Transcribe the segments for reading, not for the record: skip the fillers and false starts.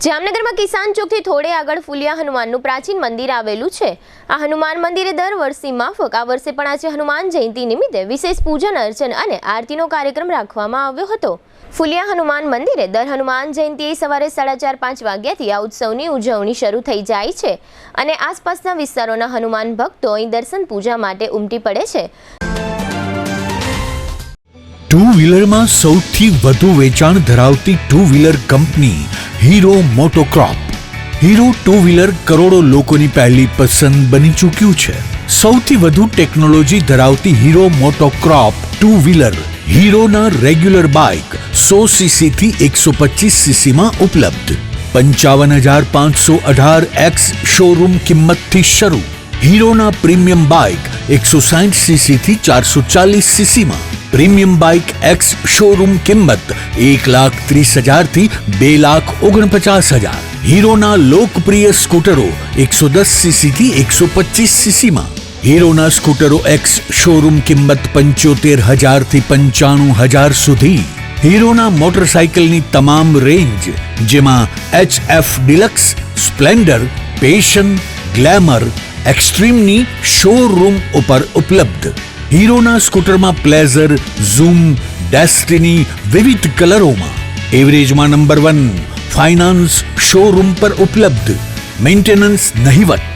જામનગરમાં કિસાન ચોકથી થોડે આગળ ફુલિયા હનુમાનનું પ્રાચીન મંદિર આવેલું છે। આ હનુમાન મંદિરે દર વર્ષની માફક આ વર્ષે પણ આજે હનુમાન જયંતિ નિમિત્તે વિશેષ પૂજન અર્ચન અને આરતીનો કાર્યક્રમ રાખવામાં આવ્યો હતો। ફુલિયા હનુમાન મંદિરે દર હનુમાન જયંતિએ સવારે 4:30-5 વાગ્યાથી આ ઉત્સવની ઉજવણી શરૂ થઈ જાય છે અને આસપાસના વિસ્તારોના હનુમાન ભક્તો અહીં દર્શન પૂજા માટે ઉમટી પડે છે। टू व्हीलर में सौथी वधु वेचाण धरावती two wheeler company Hero MotoCorp. Hero two wheeler करोड़ों लोकोनी पहली पसंद बनी चूक्यु छे। सौथी वधु टेक्नोलॉजी धरावती हीरो मोटोक्रॉप टू व्हीलर हीरो ना रेग्युलर बाइक 100 सीसी थी 125 सीसी में उपलब्ध। 55,518 एक्स शोरूम किंमत थी शुरू। हीरो ना प्रीमियम बाइक 160 सीसी थी 440 सीसी में। प्रीमियम बाइक एक्स शोरूम किंमत 1,30,000 थी 2,49,000। हीरो ना लोकप्रिय स्कूटरो 110 सीसी थी 125 सीसी में। हीरो ना स्कूटरो एक्स शोरूम किंमत 75,000 थी 95,000 सुधी। हीरो ना मोटरसाइकिल नी तमाम रेंज जेमा HF डिलक्स, स्प्लेंडर, पेशन, ग्लैमर, एक्सट्रीम नी शोरूम पर उपलब्ध। हीरो ना स्कूटर में प्लेजर, ज़ूम, डेस्टिनी विविध कलरों में एवरेज में नंबर 1 फाइनांस शोरूम पर उपलब्ध। मेंटेनेंस नहीवत,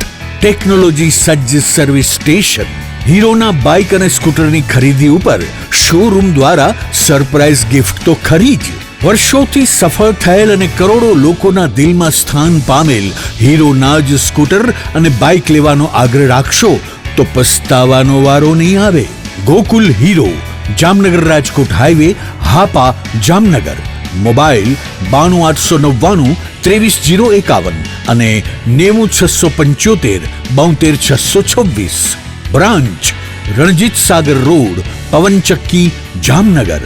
टेक्नोलॉजी सज्ज सर्विस स्टेशन। हीरो ना बाइक और स्कूटर की खरीदी पर शोरूम द्वारा सरप्राइज गिफ्ट तो खरी ज। वर्षोथी सफल थયેલ અને કરોડો લોકોના દિલમાં સ્થાન પામેલ હીરો ના જ સ્કૂટર અને બાઇક લેવાનો આગ્રહ રાખશો તો પસ્તાવાનો વારો નહીં આવે। Gokul hero, Jamnagar Rajkot highway, Hapa, Jamnagar. Mobile 92 899 23 051 અને 90 675 72 626। Branch Ranjit Sagar road, પવનચક્કી, Jamnagar.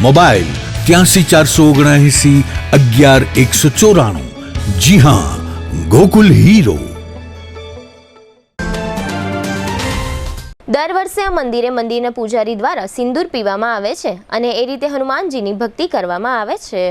Mobile 83 479 11 194। जी हाँ, गोकुल हीरो। દર વર્ષે આ મંદિરના પૂજારી દ્વારા સિંદૂર પીવામાં આવે છે અને એ રીતે હનુમાનજીની ભક્તિ કરવામાં આવે છે।